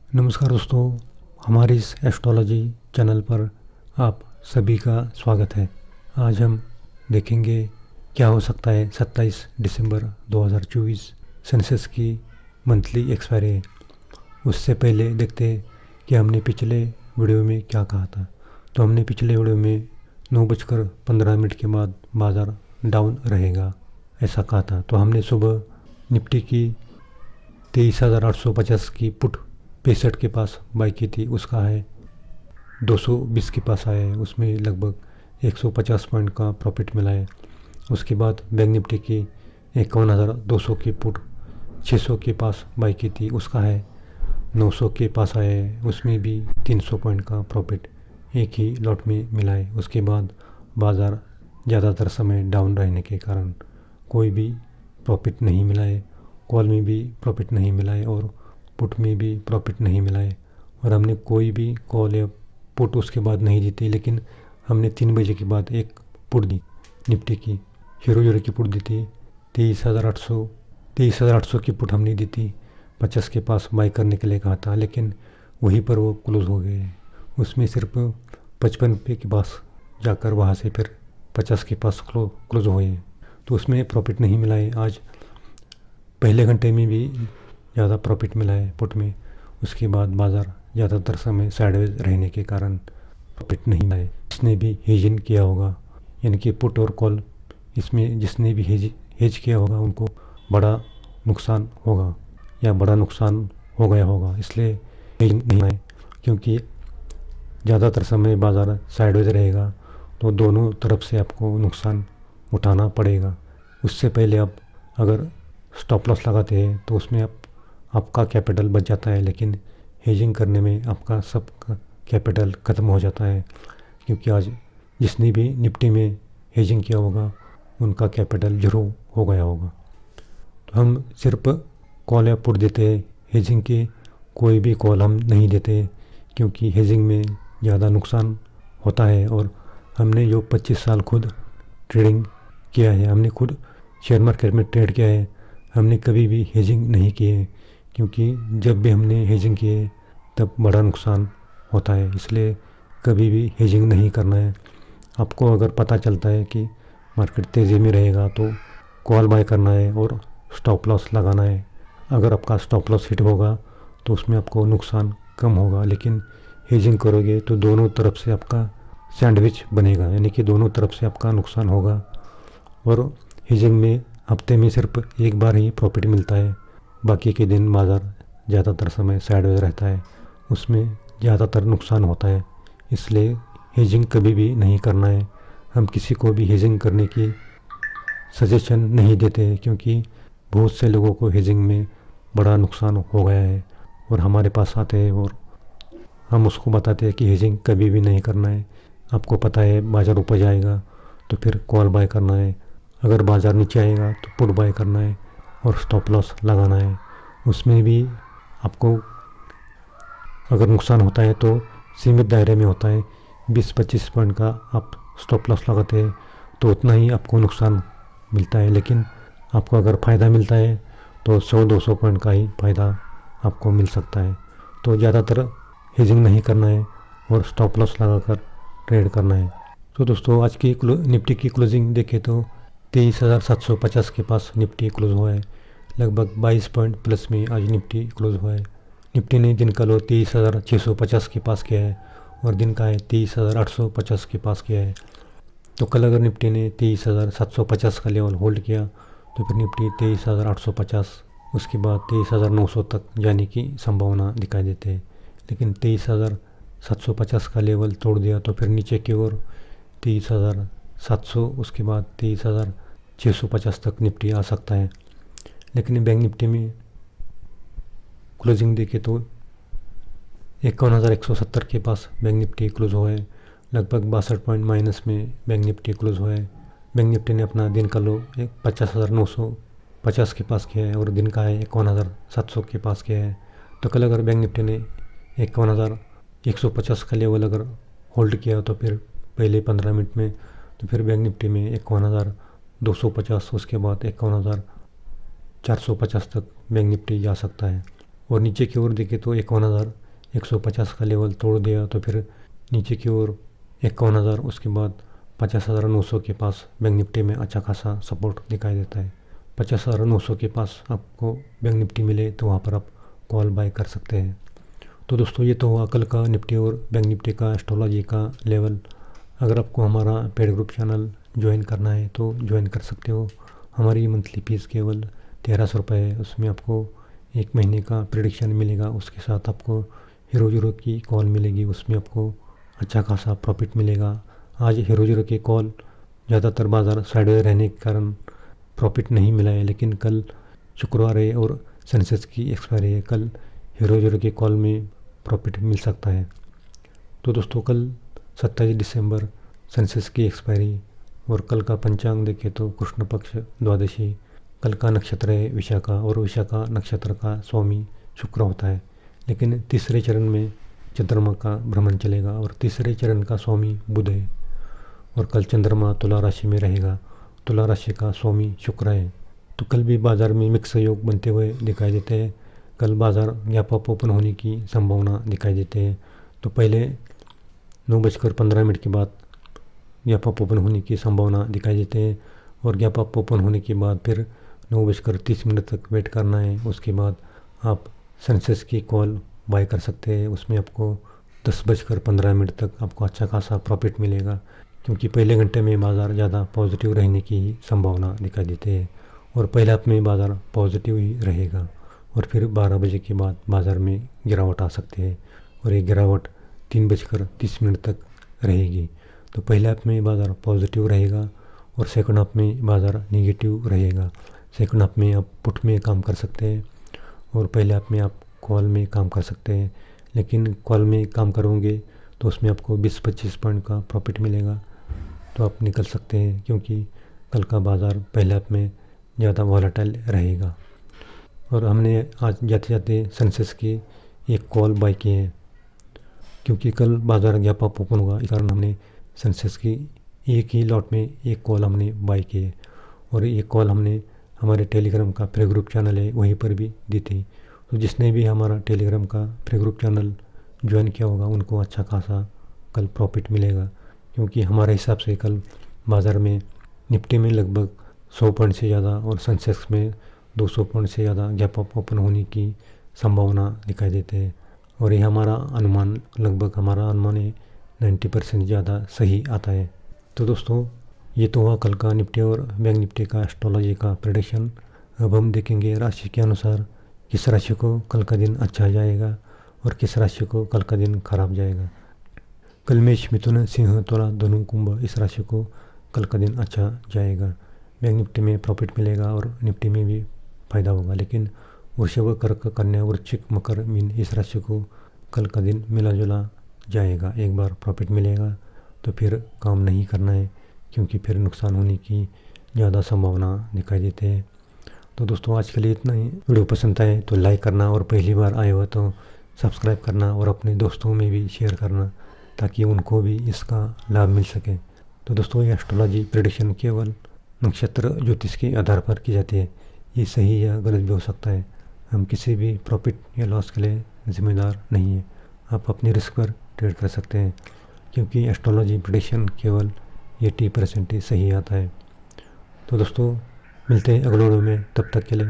नमस्कार दोस्तों, हमारे इस एस्ट्रोलॉजी चैनल पर आप सभी का स्वागत है। आज हम देखेंगे क्या हो सकता है 27 दिसंबर 2024 सेंसस की मंथली एक्सपायरी है। उससे पहले देखते हैं कि हमने पिछले वीडियो में क्या कहा था। तो हमने पिछले वीडियो में 9:15 के बाद बाज़ार डाउन रहेगा ऐसा कहा था। तो हमने सुबह निफ्टी की 23,850 की पुट 65 के पास बाई की थी। उसका है 220 के पास आया है, उसमें लगभग 150 पॉइंट का प्रॉफिट मिला है। उसके बाद बैंक निफ्टी की 51,200 की पुट 600 के पास बाई की थी। उसका है 900 के पास आया है, उसमें भी 300 पॉइंट का प्रॉफिट एक ही लॉट में मिला है। उसके बाद बाज़ार ज़्यादातर समय डाउन रहने के कारण कोई भी प्रॉफिट नहीं मिला है। कॉल में भी प्रॉफिट नहीं मिला है और पुट में भी प्रॉफिट नहीं मिला है। और हमने कोई भी कॉल या पुट उसके बाद नहीं दी थी, लेकिन हमने 3 बजे के बाद एक पुट दी निफ्टी की, हीरो हीरो की पुट दी थी 23,800 की पुट हमने दी थी। 50 के पास बाई करने के लिए कहा था, लेकिन वहीं पर वो क्लोज हो गए। उसमें सिर्फ 55 रुपये के पास जाकर वहाँ से फिर 50 के पास क्लोज हुए। तो उसमें प्रॉफिट नहीं मिला है। आज पहले घंटे में भी ज़्यादा प्रॉफिट मिला है पुट में। उसके बाद बाज़ार ज़्यादातर समय साइडवेज रहने के कारण प्रॉफिट नहीं मिला है। जिसने भी हेजिंग किया होगा, यानी कि पुट और कॉल, इसमें जिसने भी हेज किया होगा उनको बड़ा नुकसान होगा या बड़ा नुकसान हो गया होगा। इसलिए हेजिंग नहीं है, क्योंकि ज़्यादातर समय बाज़ार साइडवेज रहेगा तो दोनों तरफ से आपको नुकसान उठाना पड़ेगा। उससे पहले आप अगर स्टॉप लॉस लगाते हैं तो उसमें आपका कैपिटल बच जाता है, लेकिन हेजिंग करने में आपका सब कैपिटल ख़त्म हो जाता है। क्योंकि आज जिसने भी निफ्टी में हेजिंग किया होगा उनका कैपिटल ज़ीरो हो गया होगा। तो हम सिर्फ कॉल या पुट देते हैं, हेजिंग के कोई भी कॉल हम नहीं देते, क्योंकि हेजिंग में ज़्यादा नुकसान होता है। और हमने जो 25 साल खुद ट्रेडिंग किया है, हमने खुद शेयर मार्केट में ट्रेड किया है, हमने कभी भी हेजिंग नहीं की है। क्योंकि जब भी हमने हेजिंग किए तब बड़ा नुकसान होता है। इसलिए कभी भी हेजिंग नहीं करना है। आपको अगर पता चलता है कि मार्केट तेज़ी में रहेगा तो कॉल बाय करना है और स्टॉप लॉस लगाना है। अगर आपका स्टॉप लॉस हिट होगा तो उसमें आपको नुकसान कम होगा, लेकिन हेजिंग करोगे तो दोनों तरफ से आपका सैंडविच बनेगा, यानी कि दोनों तरफ से आपका नुकसान होगा। और हेजिंग में हफ्ते में सिर्फ एक बार ही प्रॉफिट मिलता है, बाकी के दिन बाज़ार ज़्यादातर समय साइडवेज रहता है, उसमें ज़्यादातर नुकसान होता है। इसलिए हेजिंग कभी भी नहीं करना है। हम किसी को भी हेजिंग करने की सजेशन नहीं देते, क्योंकि बहुत से लोगों को हेजिंग में बड़ा नुकसान हो गया है और हमारे पास आते हैं और हम उसको बताते हैं कि हेजिंग कभी भी नहीं करना है। आपको पता है बाज़ार ऊपर जाएगा तो फिर कॉल बाय करना है, अगर बाज़ार नीचे आएगा तो पुट बाय करना है और स्टॉप लॉस लगाना है। उसमें भी आपको अगर नुकसान होता है तो सीमित दायरे में होता है। 20-25 पॉइंट का आप स्टॉप लॉस लगाते हैं तो उतना ही आपको नुकसान मिलता है, लेकिन आपको अगर फ़ायदा मिलता है तो 100-200 पॉइंट का ही फ़ायदा आपको मिल सकता है। तो ज़्यादातर हेजिंग नहीं करना है और स्टॉप लॉस लगाकर ट्रेड करना है। तो दोस्तों, आज की निफ्टी की क्लोजिंग देखें तो 23,750 के पास निफ्टी क्लोज हुआ है। लगभग 22 पॉइंट प्लस में आज निफ्टी क्लोज हुआ है। निफ्टी ने दिन का लो 23,650 के पास किया है और दिन का है 23,850 के पास किया है। तो कल अगर निफ्टी ने 23,750 का लेवल होल्ड किया तो फिर निफ्टी 23,850, उसके बाद 23,900 तक जाने की संभावना दिखाई देती है। लेकिन 23,750 का लेवल तोड़ दिया तो फिर नीचे की ओर 23,700, उसके बाद 23,650 तक निफ्टी आ सकता है। लेकिन बैंक निफ्टी में क्लोजिंग देखे तो 51,170 के पास बैंक निफ्टी क्लोज हुआ है। लगभग 62 पॉइंट माइनस में बैंक निफ्टी क्लोज हुआ है। बैंक निफ्टी ने अपना दिन का लो 50,950 के पास किया है और दिन का है 51,700 के पास किया है। तो कल अगर बैंक निफ्टी ने 51,150 का लेवल अगर होल्ड किया तो फिर पहले 15 मिनट में तो फिर बैंक निफ्टी में 51,250, उसके बाद 51,450 तक बैंक निफ्टी जा सकता है। और नीचे की ओर देखें तो 51,150 का लेवल तोड़ दिया, तो फिर नीचे की ओर 51,000, उसके बाद 50,900 के पास बैंक निफ्टी में अच्छा खासा सपोर्ट दिखाई देता है। 50,900 के पास आपको बैंक निफ्टी मिले तो वहाँ पर आप कॉल बाय कर सकते हैं। तो दोस्तों ये तो हुआ कल का निफ्टी और बैंक निफ्टी का एस्ट्रोलॉजी का लेवल। अगर आपको हमारा पेड ग्रुप चैनल ज्वाइन करना है तो ज्वाइन कर सकते हो। हमारी मंथली फीस केवल 1300 रुपये है। उसमें आपको 1 महीने का प्रेडिक्शन मिलेगा, उसके साथ आपको हीरो जीरो की कॉल मिलेगी, उसमें आपको अच्छा खासा प्रॉफिट मिलेगा। आज हीरो जीरो की कॉल ज़्यादातर बाज़ार साइडवेज रहने के कारण प्रॉफिट नहीं मिला है, लेकिन कल शुक्रवार है और सेंसेक्स की एक्सपायरी है, कल हीरो जीरो की कॉल में प्रॉफिट मिल सकता है। तो दोस्तों कल 27 दिसंबर सेंसेक्स की एक्सपायरी, और कल का पंचांग देखें तो कृष्ण पक्ष द्वादशी, कल का नक्षत्र है विशाखा, और विशाखा नक्षत्र का स्वामी शुक्र होता है। लेकिन तीसरे चरण में चंद्रमा का भ्रमण चलेगा और तीसरे चरण का स्वामी बुध है, और कल चंद्रमा तुला राशि में रहेगा। तुला राशि का स्वामी शुक्र है। तो कल भी बाज़ार में मिक्स योग बनते हुए दिखाई देते हैं। कल बाज़ार गैप अप ओपन होने की संभावना दिखाई देते हैं। तो पहले 9:15 के बाद गैप अप ओपन होने की संभावना दिखाई देते हैं, और गैप अप ओपन होने के बाद फिर 9:30 तक वेट करना है। उसके बाद आप सेंसेक्स की कॉल बाय कर सकते हैं। उसमें आपको 10:15 तक आपको अच्छा खासा प्रॉफिट मिलेगा, क्योंकि पहले घंटे में बाज़ार ज़्यादा पॉजिटिव रहने की संभावना दिखाई देती है, और पहले हाफ में बाज़ार पॉजिटिव ही रहेगा, और फिर 12 बजे के बाद बाज़ार में गिरावट आ सकती है, और ये गिरावट 3:30 तक रहेगी। तो पहले हाफ में बाज़ार पॉजिटिव रहेगा और सेकंड हाफ में बाज़ार नेगेटिव रहेगा। सेकंड हाफ में आप पुट में काम कर सकते हैं और पहले हाफ में आप कॉल में काम कर सकते हैं। लेकिन कॉल में काम करोगे तो उसमें आपको 20-25 पॉइंट का प्रॉफिट मिलेगा, तो आप निकल सकते हैं, क्योंकि कल का बाज़ार पहले हाफ में ज़्यादा वॉलेटाइल रहेगा। और हमने आज जाते जाते सेंसेक्स की एक कॉल बाय की है, क्योंकि कल बाज़ार गैप अप ओपन होगा, इस कारण हमने सेंसेक्स की एक ही लॉट में एक कॉल हमने बाय की है। और एक कॉल हमने हमारे टेलीग्राम का फ्री ग्रुप चैनल है वहीं पर भी दी थी। तो जिसने भी हमारा टेलीग्राम का फ्री ग्रुप चैनल ज्वाइन किया होगा उनको अच्छा खासा कल प्रॉफिट मिलेगा, क्योंकि हमारे हिसाब से कल बाज़ार में निफ्टी में लगभग 100 पॉइंट से ज़्यादा और सेंसेक्स में 200 पॉइंट से ज़्यादा गैप अप ओपन होने की संभावना दिखाई देते हैं। और ये हमारा अनुमान है 90% ज़्यादा सही आता है। तो दोस्तों ये तो हुआ कल का निफ्टी और बैंक निफ्टी का एस्ट्रोलॉजी का प्रेडिक्शन। अब हम देखेंगे राशि के अनुसार किस राशि को कल का दिन अच्छा जाएगा और किस राशि को कल का दिन खराब जाएगा। कल मेष, मिथुन, सिंह, तुला, धनु, कुंभ, इस राशि को कल का दिन अच्छा जाएगा। बैंक निफ्टी में प्रॉफिट मिलेगा और निफ्टी में भी फायदा होगा। लेकिन वृषभ, कर्क, कन्या, वृश्चिक, मकर, मीन, इस राशि को कल का दिन मिला जुला जाएगा। एक बार प्रॉफिट मिलेगा तो फिर काम नहीं करना है, क्योंकि फिर नुकसान होने की ज़्यादा संभावना दिखाई देती है। तो दोस्तों आज के लिए इतना ही। वीडियो पसंद आए तो लाइक करना, और पहली बार आए हो तो सब्सक्राइब करना, और अपने दोस्तों में भी शेयर करना, ताकि उनको भी इसका लाभ मिल सके। तो दोस्तों ये एस्ट्रोलॉजी प्रेडिक्शन केवल नक्षत्र ज्योतिष के आधार पर की जाती है। ये सही या गलत भी हो सकता है। हम किसी भी प्रॉफिट या लॉस के लिए जिम्मेदार नहीं है। आप अपनी रिस्क पर ट्रेड कर सकते हैं, क्योंकि एस्ट्रोलॉजी प्रेडिक्शन केवल 80% ही सही आता है। तो दोस्तों मिलते हैं अगले वीडियो में, तब तक के लिए